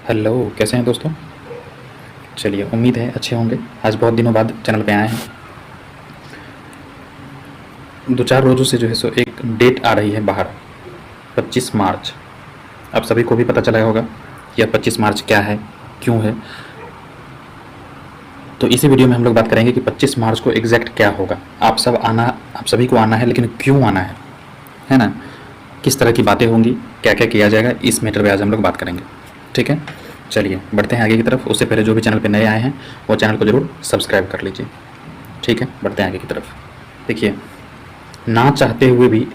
Hello, कैसे हैं दोस्तों। चलिए, उम्मीद है अच्छे होंगे। आज बहुत दिनों बाद चैनल पे आए हैं। दो चार रोज़ों से जो है सो एक डेट आ रही है बाहर, 25 मार्च। आप सभी को भी पता चला होगा कि यह 25 मार्च क्या है, क्यों है। तो इसी वीडियो में हम लोग बात करेंगे कि 25 मार्च को एग्जैक्ट क्या होगा। आप सभी को आना है, लेकिन क्यों आना है ना। किस तरह की बातें होंगी, क्या क्या किया जाएगा, इस मैटर पे आज हम लोग बात करेंगे। ठीक है, चलिए बढ़ते हैं आगे की तरफ। उससे पहले जो भी चैनल पे नए आए हैं वो चैनल को ज़रूर सब्सक्राइब कर लीजिए। ठीक है, बढ़ते हैं आगे की तरफ। देखिए, ना चाहते हुए भी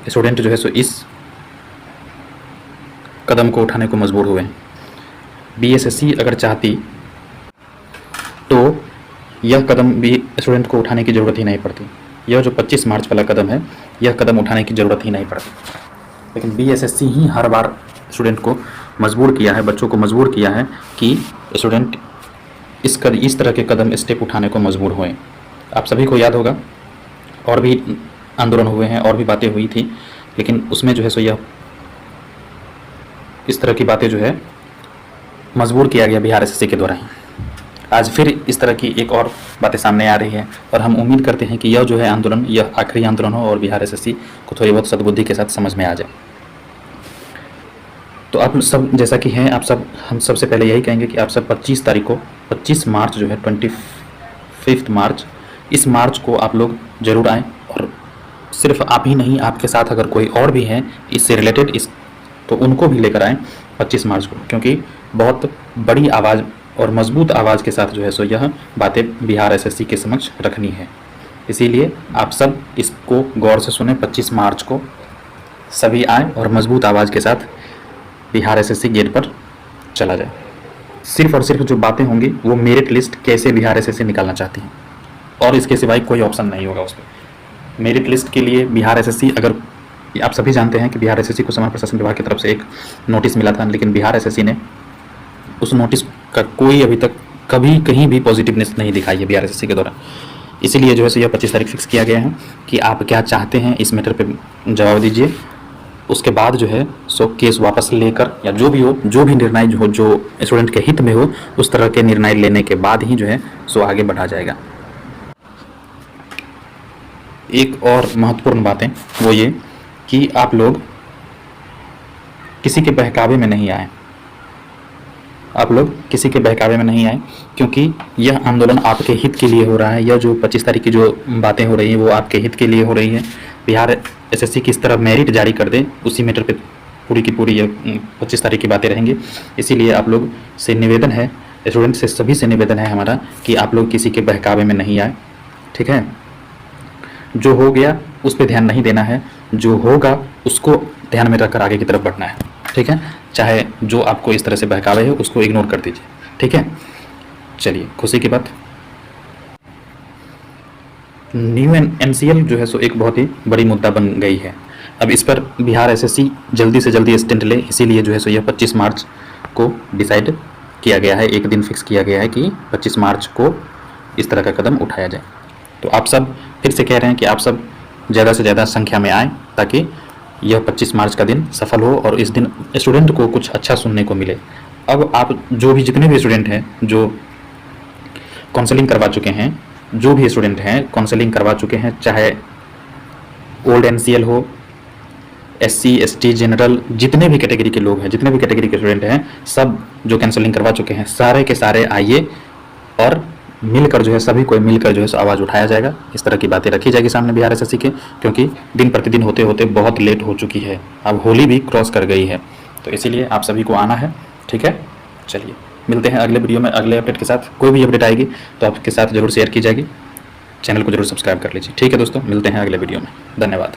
स्टूडेंट जो है सो इस कदम को उठाने को मजबूर हुए हैं। बीएसएससी अगर चाहती तो यह कदम भी स्टूडेंट को उठाने की ज़रूरत ही नहीं पड़ती। यह जो 25 मार्च वाला कदम है, यह कदम उठाने की ज़रूरत ही नहीं पड़ती, लेकिन बीएसएससी ही हर बार स्टूडेंट को मजबूर किया है, बच्चों को मजबूर किया है कि स्टूडेंट इस तरह के कदम, स्टेप उठाने को मजबूर हुए। आप सभी को याद होगा, और भी आंदोलन हुए हैं और भी बातें हुई थी, लेकिन उसमें जो है सो यह इस तरह की बातें जो है मजबूर किया गया बिहार एसएससी के द्वारा ही। आज फिर इस तरह की एक और बातें सामने आ रही है, और हम उम्मीद करते हैं कि यह जो है आंदोलन, यह आखिरी आंदोलन हो और बिहार एसएससी को थोड़ी बहुत सद्बुद्धि के साथ समझ में आ जाए। तो आप सब जैसा कि हैं, हम सबसे पहले यही कहेंगे कि आप सब 25 तारीख को, 25 मार्च जो है 25 मार्च, इस मार्च को आप लोग ज़रूर आएँ। और सिर्फ आप ही नहीं, आपके साथ अगर कोई और भी हैं इससे रिलेटेड, तो उनको भी लेकर आएँ 25 मार्च को, क्योंकि बहुत बड़ी आवाज़ और मजबूत आवाज़ के साथ जो है सो यह बातें बिहार एसएससी के समक्ष रखनी है। इसीलिए आप सब इसको गौर से सुने। 25 मार्च को सभी आए और मजबूत आवाज़ के साथ बिहार एसएससी गेट पर चला जाए। सिर्फ और सिर्फ जो बातें होंगी वो मेरिट लिस्ट कैसे बिहार एसएससी निकालना चाहती है, और इसके सिवाय कोई ऑप्शन नहीं होगा उस पर। मेरिट लिस्ट के लिए बिहार एसएससी, अगर आप सभी जानते हैं कि बिहार एसएससी को समाज प्रशासन विभाग की तरफ से एक नोटिस मिला था, लेकिन बिहार एसएससी ने उस नोटिस का कोई अभी तक कभी कहीं भी पॉजिटिवनेस नहीं दिखाई है बिहार एसएससी के द्वारा। इसीलिए जो है सो यह 25 तारीख फिक्स किया गया है कि आप क्या चाहते हैं इस मैटर पे जवाब दीजिए। उसके बाद जो है सो केस वापस लेकर, या जो भी हो, जो भी निर्णय हो जो स्टूडेंट के हित में हो, उस तरह के निर्णय लेने के बाद ही जो है सो आगे बढ़ा जाएगा। एक और महत्वपूर्ण बात है वो ये कि आप लोग किसी के बहकावे में नहीं आए। आप लोग किसी के बहकावे में नहीं आए, क्योंकि यह आंदोलन आपके हित के लिए हो रहा है। यह जो 25 तारीख की जो बातें हो रही हैं वो आपके हित के लिए हो रही है। बिहार एसएससी किस तरह मेरिट जारी कर दे, उसी मैटर पे पूरी की पूरी ये 25 तारीख की बातें रहेंगी। इसीलिए आप लोग से निवेदन है, स्टूडेंट से सभी से निवेदन है हमारा, कि आप लोग किसी के बहकावे में नहीं आए। ठीक है, जो हो गया उस पर ध्यान नहीं देना है, जो होगा उसको ध्यान में रखकर आगे की तरफ बढ़ना है। ठीक है, चाहे जो आपको इस तरह से बहकावे है उसको इग्नोर कर दीजिए। ठीक है, चलिए, खुशी की बात, न्यू एनसीएल जो है सो एक बहुत ही बड़ी मुद्दा बन गई है। अब इस पर बिहार एसएससी जल्दी से जल्दी स्टैंड ले, इसीलिए जो है सो यह 25 मार्च को डिसाइड किया गया है, एक दिन फिक्स किया गया है कि 25 मार्च को इस तरह का कदम उठाया जाए। तो आप सब फिर से कह रहे हैं कि आप सब ज़्यादा से ज़्यादा संख्या में आएँ, ताकि यह 25 मार्च का दिन सफल हो और इस दिन स्टूडेंट को कुछ अच्छा सुनने को मिले। अब आप जो भी, जितने भी स्टूडेंट हैं जो काउंसलिंग करवा चुके हैं, जो भी स्टूडेंट हैं काउंसलिंग करवा चुके हैं, चाहे ओल्ड एनसीएल हो, एससी एसटी जनरल, जितने भी कैटेगरी के लोग हैं, जितने भी कैटेगरी के स्टूडेंट हैं, सब जो काउंसलिंग करवा चुके हैं, सारे के सारे आइए और मिलकर जो है, सभी को मिलकर जो है आवाज़ उठाया जाएगा। इस तरह की बातें रखी जाएगी सामने बिहार एसएससी के, क्योंकि दिन प्रतिदिन होते होते बहुत लेट हो चुकी है, अब होली भी क्रॉस कर गई है, तो इसीलिए आप सभी को आना है। ठीक है, चलिए मिलते हैं अगले वीडियो में अगले अपडेट के साथ। कोई भी अपडेट आएगी तो आपके साथ ज़रूर शेयर की जाएगी। चैनल को जरूर सब्सक्राइब कर लीजिए। ठीक है दोस्तों, मिलते हैं अगले वीडियो में। धन्यवाद।